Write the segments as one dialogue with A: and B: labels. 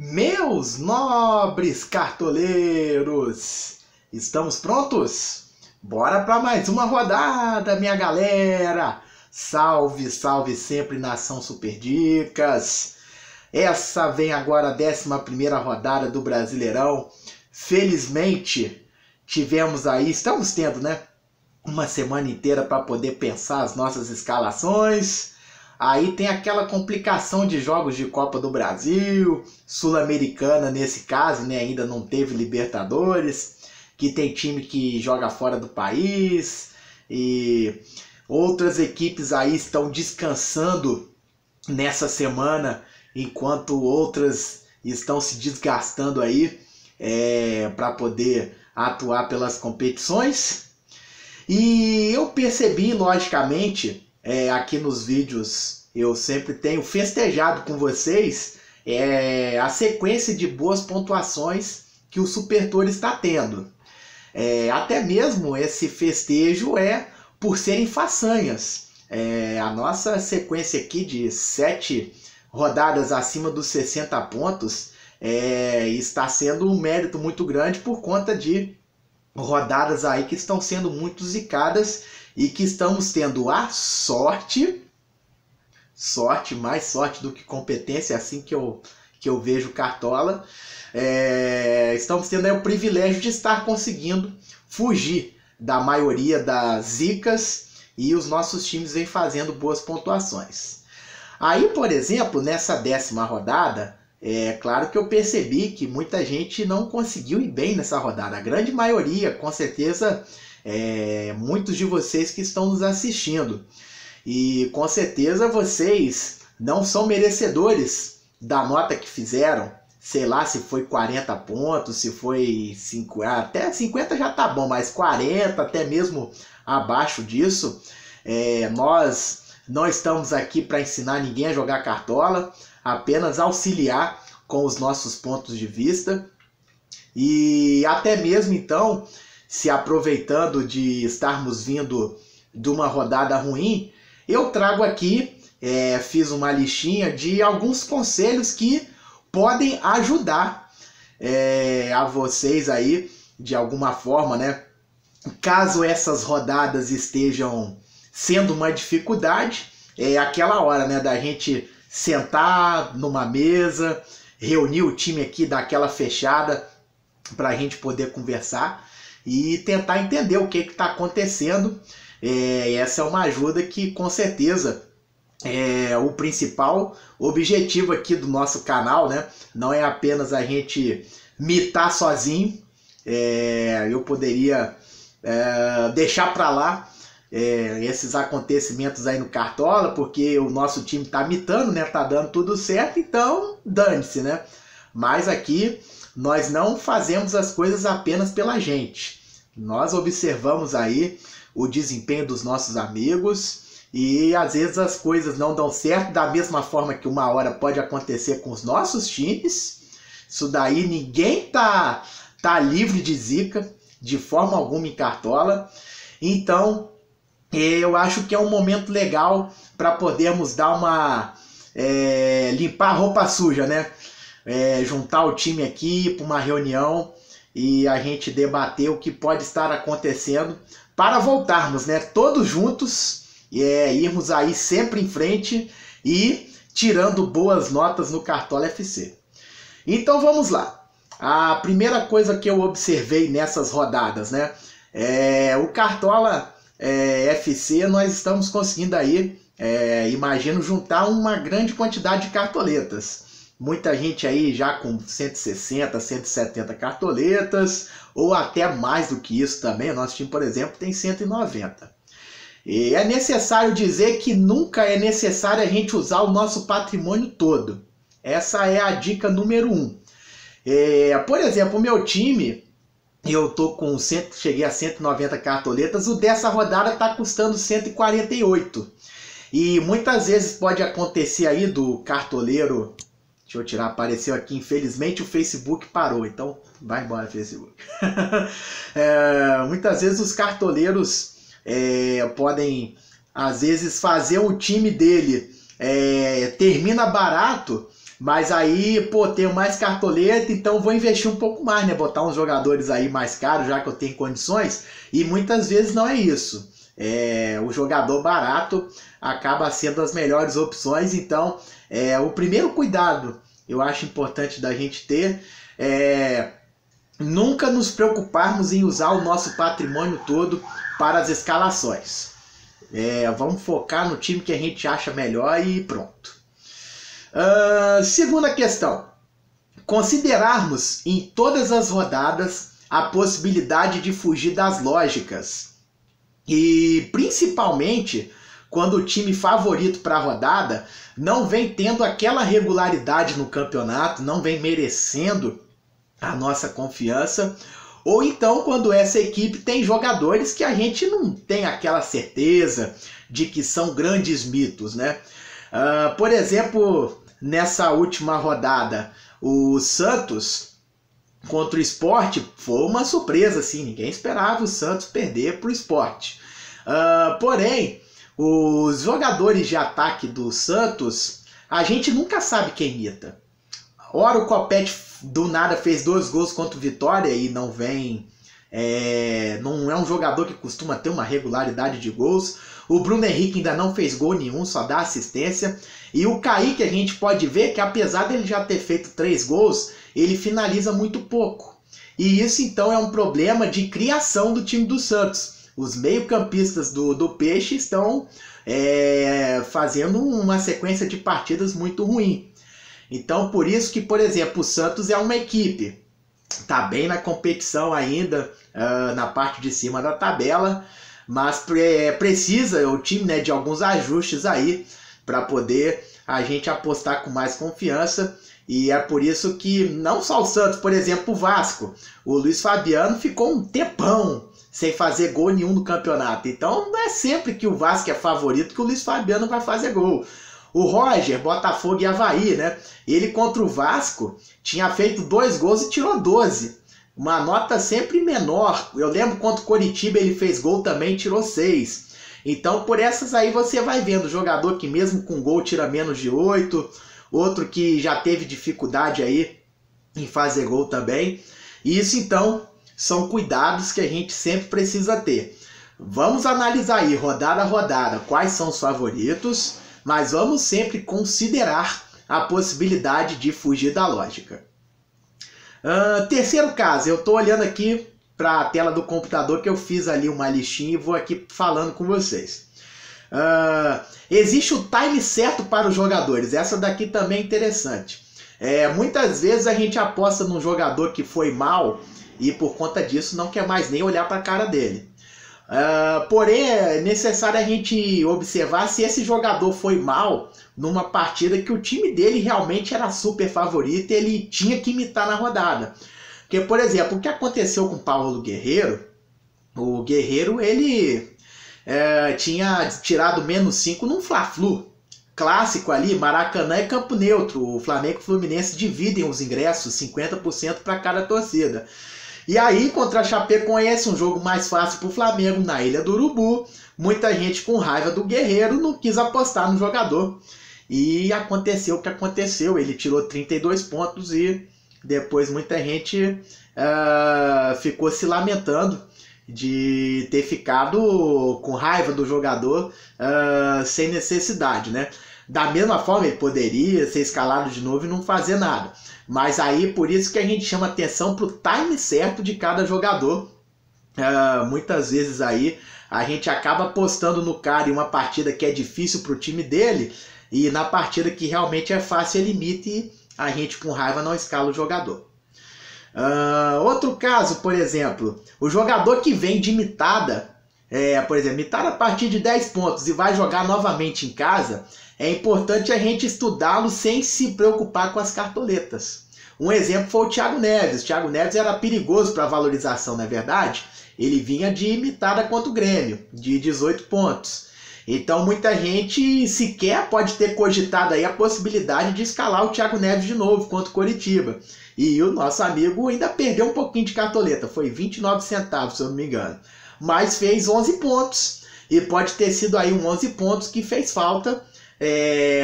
A: Meus nobres cartoleiros, estamos prontos? Bora para mais uma rodada, minha galera! Salve, salve sempre, nação Super Dicas! Essa vem agora a 11ª rodada do Brasileirão. Felizmente, estamos tendo, né? Uma semana inteira para poder pensar as nossas escalações. Aí tem aquela complicação de jogos de Copa do Brasil, Sul-Americana nesse caso, né? Ainda não teve Libertadores, que tem time que joga fora do país e outras equipes aí estão descansando nessa semana, enquanto outras estão se desgastando aí para poder atuar pelas competições. E eu percebi, logicamente, aqui nos vídeos eu sempre tenho festejado com vocês a sequência de boas pontuações que o Super Toro está tendo. Até mesmo esse festejo é por serem façanhas. A nossa sequência aqui de 7 rodadas acima dos 60 pontos está sendo um mérito muito grande por conta de rodadas aí que estão sendo muito zicadas e que estamos tendo a sorte, mais sorte do que competência, assim que eu vejo Cartola, estamos tendo aí o privilégio de estar conseguindo fugir da maioria das zicas e os nossos times vêm fazendo boas pontuações. Aí, por exemplo, nessa 10ª rodada, claro que eu percebi que muita gente não conseguiu ir bem nessa rodada. A grande maioria, com certeza, muitos de vocês que estão nos assistindo. E com certeza vocês não são merecedores da nota que fizeram. Sei lá se foi 40 pontos, se foi 50, até 50 já tá bom, mas 40, até mesmo abaixo disso. Nós não estamos aqui para ensinar ninguém a jogar cartola, apenas auxiliar com os nossos pontos de vista. E até mesmo então, se aproveitando de estarmos vindo de uma rodada ruim, eu trago aqui, fiz uma listinha de alguns conselhos que podem ajudar a vocês aí de alguma forma, né? Caso essas rodadas estejam sendo uma dificuldade, é aquela hora, né, da gente sentar numa mesa, reunir o time aqui, dar aquela fechada para a gente poder conversar e tentar entender o que está acontecendo. Essa é uma ajuda que com certeza o principal objetivo aqui do nosso canal, né? Não é apenas a gente mitar sozinho. Eu poderia deixar para lá esses acontecimentos aí no Cartola, porque o nosso time tá mitando, né? Tá dando tudo certo, então dane-se, né? Mas aqui nós não fazemos as coisas apenas pela gente. Nós observamos aí o desempenho dos nossos amigos e às vezes as coisas não dão certo, da mesma forma que uma hora pode acontecer com os nossos times. Isso daí ninguém tá livre de zica de forma alguma em Cartola. Então eu acho que é um momento legal para podermos dar uma limpar a roupa suja, né? Juntar o time aqui para uma reunião e a gente debater o que pode estar acontecendo para voltarmos, né? Todos juntos irmos aí sempre em frente e tirando boas notas no Cartola FC. Então vamos lá. A primeira coisa que eu observei nessas rodadas, né? O Cartola FC, nós estamos conseguindo aí, imagino, juntar uma grande quantidade de cartoletas. Muita gente aí já com 160, 170 cartoletas, ou até mais do que isso também. O nosso time, por exemplo, tem 190. E é necessário dizer que nunca é necessário a gente usar o nosso patrimônio todo. Essa é a dica número 1. Por exemplo, o meu time, eu tô com cheguei a 190 cartoletas, o dessa rodada está custando 148. E muitas vezes pode acontecer aí do cartoleiro... Deixa eu tirar, apareceu aqui, infelizmente o Facebook parou, então vai embora Facebook. Muitas vezes os cartoleiros podem, às vezes, fazer o time dele termina barato Mas aí, pô, tenho mais cartoleta, então vou investir um pouco mais, né? Botar uns jogadores aí mais caros, já que eu tenho condições. E muitas vezes não é isso. O jogador barato acaba sendo as melhores opções. Então, o primeiro cuidado eu acho importante da gente ter é nunca nos preocuparmos em usar o nosso patrimônio todo para as escalações. Vamos focar no time que a gente acha melhor e pronto. Segunda questão. Considerarmos em todas as rodadas a possibilidade de fugir das lógicas. E principalmente quando o time favorito para a rodada não vem tendo aquela regularidade no campeonato, não vem merecendo a nossa confiança, ou então quando essa equipe tem jogadores que a gente não tem aquela certeza de que são grandes mitos, né? Por exemplo, nessa última rodada, o Santos contra o Sport foi uma surpresa, assim, ninguém esperava o Santos perder para o Sport. Porém, os jogadores de ataque do Santos, a gente nunca sabe quem imita. Ora o Copete do nada fez 2 gols contra o Vitória e não vem... não é um jogador que costuma ter uma regularidade de gols. O Bruno Henrique ainda não fez gol nenhum, só dá assistência. E o Kaique, a gente pode ver que apesar dele já ter feito 3 gols, ele finaliza muito pouco. E isso então é um problema de criação do time do Santos. Os meio-campistas do Peixe estão fazendo uma sequência de partidas muito ruim. Então por isso que, por exemplo, o Santos é uma equipe, está bem na competição ainda, na parte de cima da tabela, mas precisa o time, né, de alguns ajustes aí para poder a gente apostar com mais confiança. E é por isso que não só o Santos, por exemplo, o Vasco, o Luiz Fabiano ficou um tempão sem fazer gol nenhum no campeonato. Então não é sempre que o Vasco é favorito que o Luiz Fabiano vai fazer gol. O Roger, Botafogo e Avaí, né? Ele contra o Vasco tinha feito 2 gols e tirou 12. Uma nota sempre menor. Eu lembro contra o Coritiba ele fez gol também e tirou 6. Então por essas aí você vai vendo jogador que mesmo com gol tira menos de 8. Outro que já teve dificuldade aí em fazer gol também. E isso então são cuidados que a gente sempre precisa ter. Vamos analisar aí rodada a rodada quais são os favoritos, mas vamos sempre considerar a possibilidade de fugir da lógica. Terceiro caso, eu estou olhando aqui para a tela do computador que eu fiz ali uma listinha e vou aqui falando com vocês. Existe o time certo para os jogadores, essa daqui também é interessante. Muitas vezes a gente aposta num jogador que foi mal e por conta disso não quer mais nem olhar para a cara dele. Porém, é necessário a gente observar se esse jogador foi mal numa partida que o time dele realmente era super favorito e ele tinha que imitar na rodada. Porque, por exemplo, o que aconteceu com o Paulo Guerreiro, o Guerreiro ele tinha tirado -5 num Fla-Flu clássico ali, Maracanã e Campo Neutro. O Flamengo e o Fluminense dividem os ingressos, 50% para cada torcida. E aí, contra a Chapecoense, um jogo mais fácil para o Flamengo, na Ilha do Urubu, muita gente com raiva do Guerreiro não quis apostar no jogador. E aconteceu o que aconteceu, ele tirou 32 pontos e depois muita gente ficou se lamentando de ter ficado com raiva do jogador sem necessidade, né? Da mesma forma, ele poderia ser escalado de novo e não fazer nada. Mas aí, por isso que a gente chama atenção para o time certo de cada jogador. Muitas vezes aí, a gente acaba apostando no cara em uma partida que é difícil para o time dele, e na partida que realmente é fácil, ele imita e a gente com raiva não escala o jogador. Outro caso, por exemplo, o jogador que vem de imitada, por exemplo, imitada a partir de 10 pontos e vai jogar novamente em casa, é importante a gente estudá-lo sem se preocupar com as cartoletas. Um exemplo foi o Thiago Neves. O Thiago Neves era perigoso para valorização, não é verdade? Ele vinha de imitada contra o Grêmio, de 18 pontos. Então muita gente sequer pode ter cogitado aí a possibilidade de escalar o Thiago Neves de novo contra o Coritiba. E o nosso amigo ainda perdeu um pouquinho de cartoleta, foi 29 centavos, se eu não me engano. Mas fez 11 pontos, e pode ter sido aí um 11 pontos que fez falta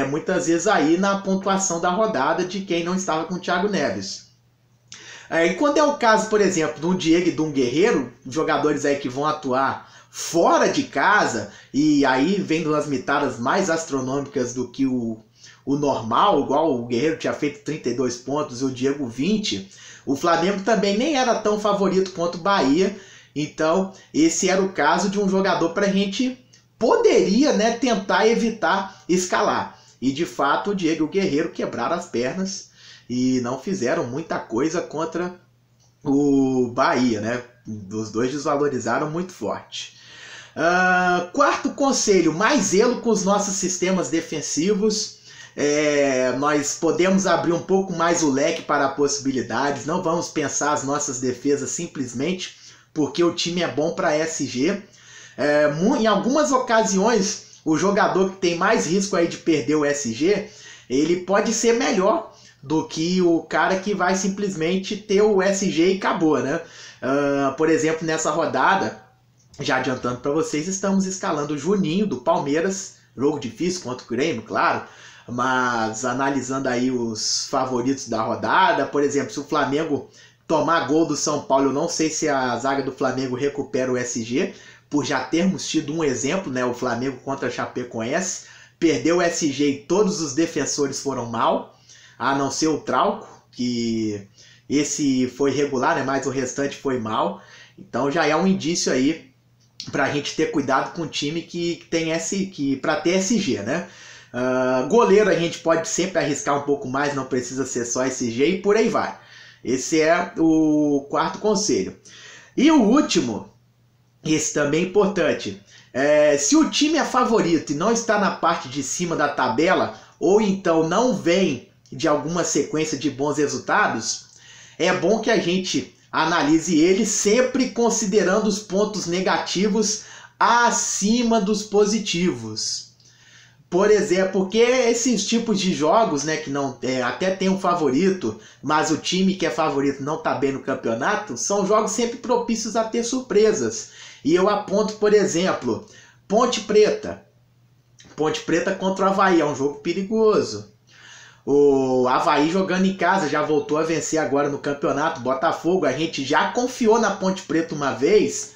A: muitas vezes aí na pontuação da rodada de quem não estava com o Thiago Neves. E quando é o caso, por exemplo, de um Diego e de um Guerreiro, jogadores aí que vão atuar fora de casa, e aí vendo as mitadas mais astronômicas do que o normal, igual o Guerreiro tinha feito 32 pontos e o Diego 20, o Flamengo também nem era tão favorito quanto o Bahia, então esse era o caso de um jogador para a gente poderia, né, tentar evitar escalar. E de fato o Diego e o Guerreiro quebraram as pernas e não fizeram muita coisa contra o Bahia, né? Os dois desvalorizaram muito forte. Quarto conselho, mais zelo com os nossos sistemas defensivos. Nós podemos abrir um pouco mais o leque para possibilidades, não vamos pensar as nossas defesas simplesmente porque o time é bom para SG. Em algumas ocasiões, o jogador que tem mais risco aí de perder o SG, ele pode ser melhor do que o cara que vai simplesmente ter o SG e acabou, né? Por exemplo, nessa rodada, já adiantando para vocês, estamos escalando o Juninho do Palmeiras, jogo difícil contra o Grêmio, claro, mas analisando aí os favoritos da rodada, por exemplo, se o Flamengo tomar gol do São Paulo, eu não sei se a zaga do Flamengo recupera o SG, por já termos tido um exemplo, né? O Flamengo contra a Chapecoense, perdeu o SG e todos os defensores foram mal, a não ser o Trauco, que esse foi regular, né? Mas o restante foi mal. Então já é um indício aí para a gente ter cuidado com o time que tem para ter SG, né? Goleiro a gente pode sempre arriscar um pouco mais, não precisa ser só SG e por aí vai. Esse é o quarto conselho. E o último, esse também é importante. Se o time é favorito e não está na parte de cima da tabela, ou então não vem de alguma sequência de bons resultados, é bom que a gente analise ele sempre considerando os pontos negativos acima dos positivos. Por exemplo, porque esses tipos de jogos, né, que não até tem um favorito, mas o time que é favorito não está bem no campeonato, são jogos sempre propícios a ter surpresas. E eu aponto, por exemplo, Ponte Preta. Ponte Preta contra o Avaí, é um jogo perigoso. O Avaí jogando em casa, já voltou a vencer agora no campeonato. Botafogo, a gente já confiou na Ponte Preta uma vez,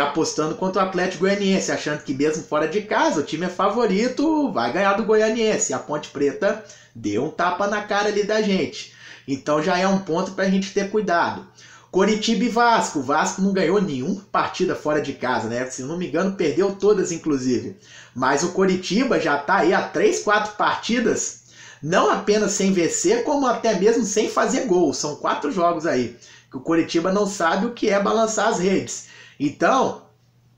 A: apostando contra o Atlético Goianiense, achando que mesmo fora de casa, o time é favorito, vai ganhar do Goianiense. A Ponte Preta deu um tapa na cara ali da gente. Então já é um ponto para a gente ter cuidado. Coritiba e Vasco. O Vasco não ganhou nenhuma partida fora de casa, né? Se não me engano, perdeu todas, inclusive. Mas o Coritiba já está aí há 3, 4 partidas, não apenas sem vencer, como até mesmo sem fazer gol. São 4 jogos aí que o Coritiba não sabe o que é balançar as redes. Então,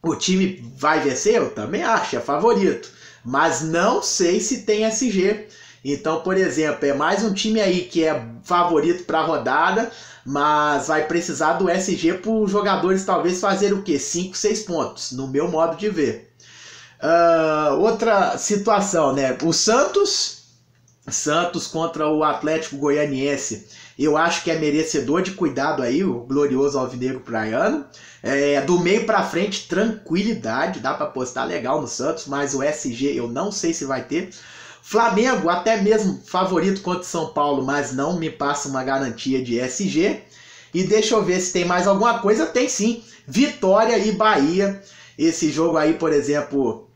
A: o time vai vencer? Eu também acho, é favorito. Mas não sei se tem SG. Então, por exemplo, é mais um time aí que é favorito para a rodada, mas vai precisar do SG para os jogadores talvez fazer o quê? 5, 6 pontos, no meu modo de ver. Outra situação, né? O Santos contra o Atlético Goianiense, eu acho que é merecedor de cuidado aí, o glorioso alvinegro praiano. Do meio para frente, tranquilidade, dá para apostar legal no Santos, mas o SG eu não sei se vai ter. Flamengo, até mesmo favorito contra São Paulo, mas não me passa uma garantia de SG. E deixa eu ver se tem mais alguma coisa. Tem sim, Vitória e Bahia. Esse jogo aí, por exemplo,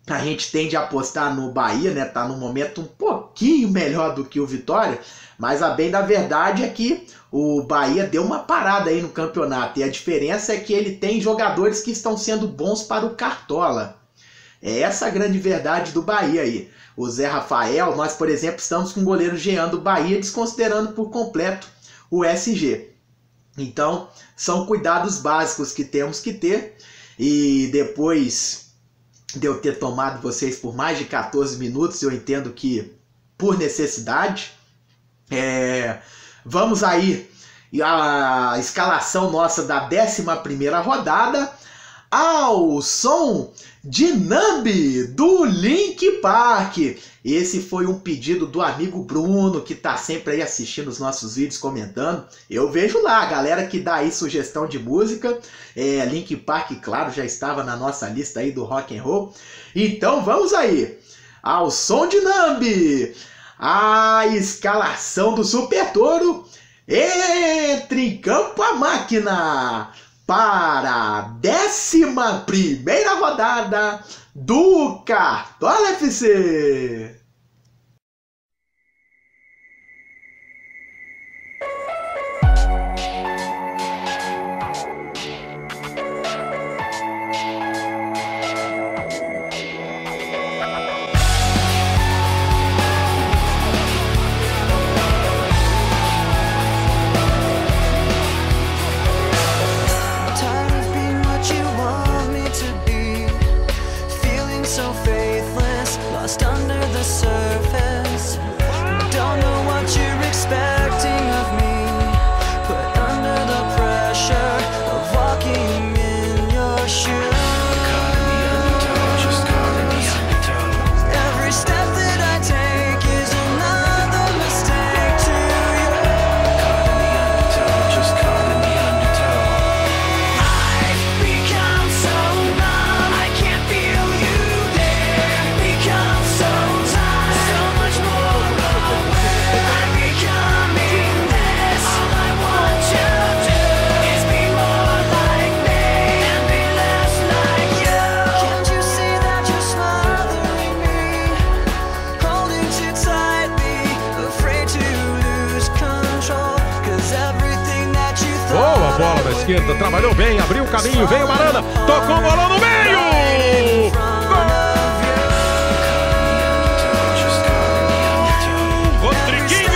A: a gente tende a apostar no Bahia, né? Tá num momento um pouquinho melhor do que o Vitória, mas a bem da verdade é que o Bahia deu uma parada aí no campeonato, e a diferença é que ele tem jogadores que estão sendo bons para o Cartola. É essa a grande verdade do Bahia aí. O Zé Rafael, nós, por exemplo, estamos com o goleiro Jean do Bahia, desconsiderando por completo o SG. Então, são cuidados básicos que temos que ter. E depois de eu ter tomado vocês por mais de 14 minutos, eu entendo que por necessidade. Vamos aí a escalação nossa da 11ª rodada ao som de Nambi, do Link Park. Esse foi um pedido do amigo Bruno, que tá sempre aí assistindo os nossos vídeos, comentando. Eu vejo lá, a galera que dá aí sugestão de música. Link Park, claro, já estava na nossa lista aí do rock and roll. Então vamos aí. ao som de Nambi, a escalação do Super Touro. Entra em campo a máquina para a 11ª rodada do Cartola FC.
B: Bola na esquerda, trabalhou bem, abriu o caminho, veio Marana, tocou o bolão no meio! Gol! Rodriguinho!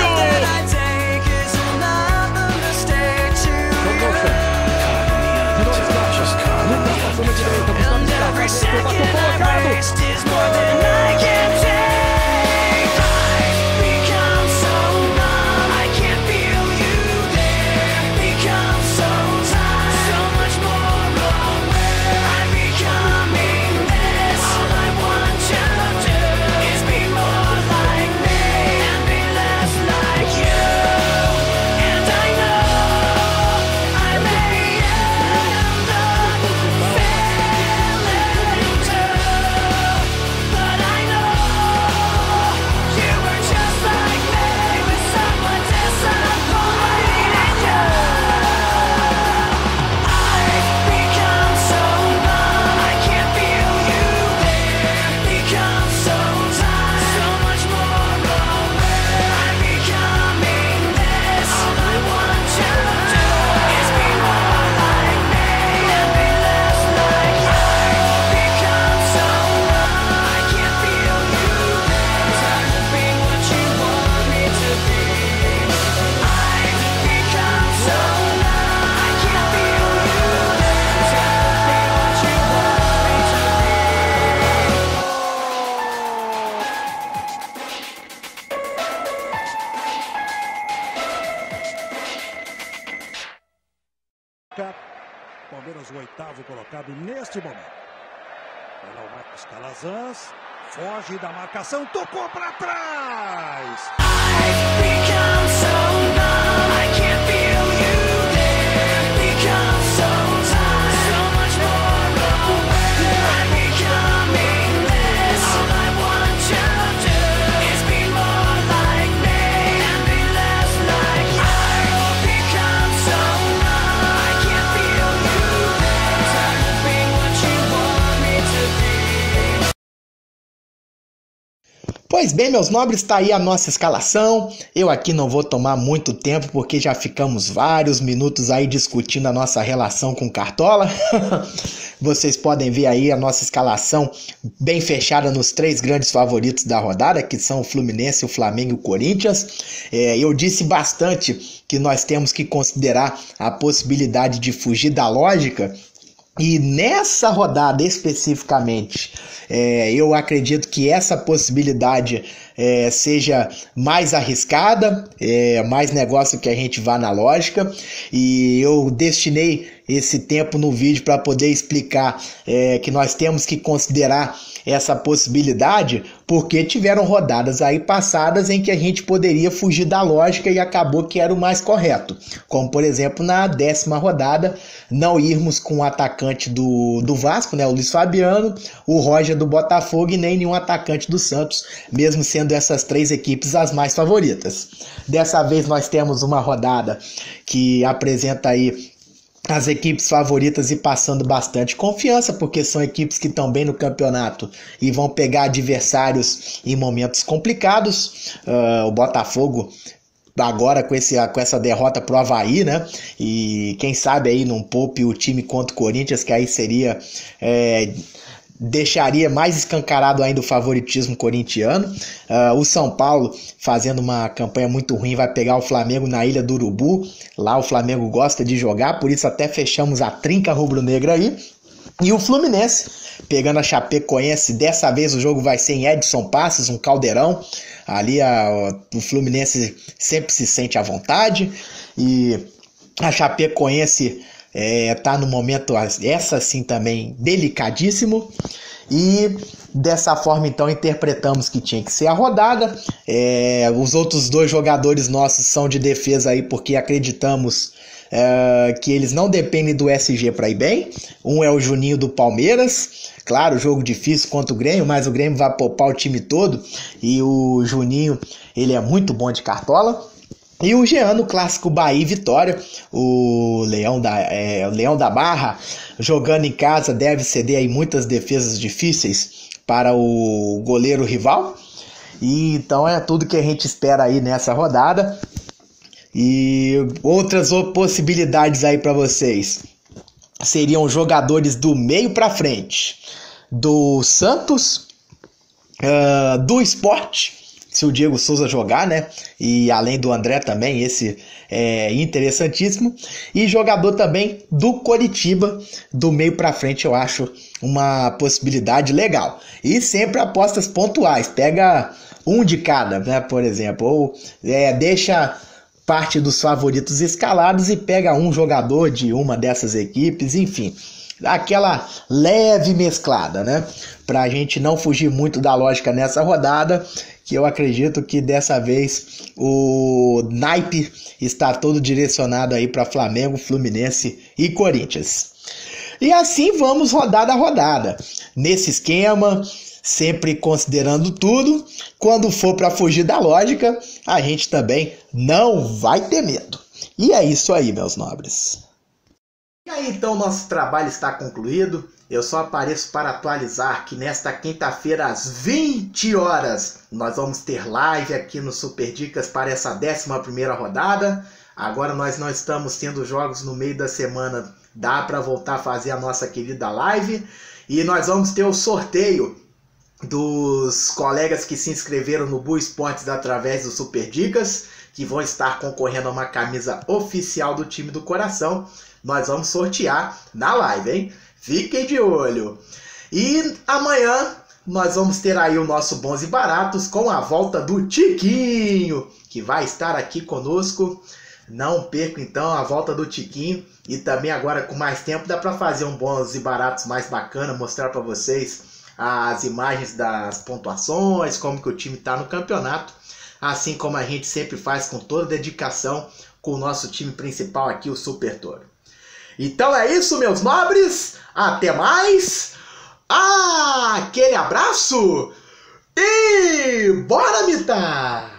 C: Palmeiras, o 8º colocado neste momento. Olha o Marcos Calazans, foge da marcação, tocou para trás.
A: Pois bem, meus nobres, está aí a nossa escalação. Eu aqui não vou tomar muito tempo, porque já ficamos vários minutos aí discutindo a nossa relação com o Cartola. Vocês podem ver aí a nossa escalação bem fechada nos 3 grandes favoritos da rodada, que são o Fluminense, o Flamengo e o Corinthians. Eu disse bastante que nós temos que considerar a possibilidade de fugir da lógica. E nessa rodada especificamente, eu acredito que essa possibilidade seja mais arriscada, mais negócio que a gente vá na lógica, e eu destinei esse tempo no vídeo para poder explicar que nós temos que considerar essa possibilidade, porque tiveram rodadas aí passadas em que a gente poderia fugir da lógica e acabou que era o mais correto, como por exemplo na 10ª rodada, não irmos com o atacante do Vasco, né, o Luiz Fabiano, o Roger do Botafogo e nem nenhum atacante do Santos, mesmo sendo essas 3 equipes as mais favoritas. Dessa vez nós temos uma rodada que apresenta aí as equipes favoritas e passando bastante confiança, porque são equipes que estão bem no campeonato e vão pegar adversários em momentos complicados. O Botafogo agora com essa derrota pro Avaí, né? E quem sabe aí não poupe o time contra o Corinthians, que aí seria... deixaria mais escancarado ainda o favoritismo corintiano. O São Paulo, fazendo uma campanha muito ruim, vai pegar o Flamengo na Ilha do Urubu. Lá o Flamengo gosta de jogar, por isso até fechamos a trinca rubro-negra aí. E o Fluminense, pegando a Chapecoense, dessa vez o jogo vai ser em Edson Passos, um caldeirão. Ali o Fluminense sempre se sente à vontade. E a Chapecoense... tá no momento, essa sim também, delicadíssimo, e dessa forma então interpretamos que tinha que ser a rodada. Os outros 2 jogadores nossos são de defesa aí porque acreditamos que eles não dependem do SG para ir bem. Um é o Juninho do Palmeiras, claro, jogo difícil contra o Grêmio, mas o Grêmio vai poupar o time todo e o Juninho, ele é muito bom de cartola. E o Jean no clássico Bahia e Vitória, o Leão da Barra, jogando em casa, deve ceder aí muitas defesas difíceis para o goleiro rival. E então é tudo que a gente espera aí nessa rodada. E outras possibilidades aí para vocês seriam jogadores do meio para frente, do Santos, do Sport, se o Diego Souza jogar, né? E além do André também, esse é interessantíssimo. E jogador também do Coritiba, do meio pra frente, eu acho uma possibilidade legal. E sempre apostas pontuais, pega um de cada, né? Por exemplo, ou deixa parte dos favoritos escalados e pega um jogador de uma dessas equipes, enfim. Aquela leve mesclada, né? Pra gente não fugir muito da lógica nessa rodada, que eu acredito que dessa vez o naipe está todo direcionado aí para Flamengo, Fluminense e Corinthians. E assim vamos rodada a rodada. Nesse esquema, sempre considerando tudo, quando for para fugir da lógica, a gente também não vai ter medo. E é isso aí, meus nobres. E aí, então, nosso trabalho está concluído. Eu só apareço para atualizar que nesta quinta-feira, às 20 horas, nós vamos ter live aqui no Super Dicas para essa 11ª rodada. Agora nós não estamos tendo jogos no meio da semana, dá para voltar a fazer a nossa querida live. E nós vamos ter o sorteio dos colegas que se inscreveram no Bull Esportes através do Super Dicas, que vão estar concorrendo a uma camisa oficial do time do coração. Nós vamos sortear na live, hein? Fiquem de olho. E amanhã nós vamos ter aí o nosso Bons e Baratos com a volta do Tiquinho, que vai estar aqui conosco. Não perca então a volta do Tiquinho. E também agora com mais tempo dá para fazer um Bons e Baratos mais bacana, mostrar para vocês as imagens das pontuações, como que o time está no campeonato, assim como a gente sempre faz com toda dedicação com o nosso time principal aqui, o Super Toro. Então é isso, meus nobres. Até mais. Aquele abraço. E bora mitar!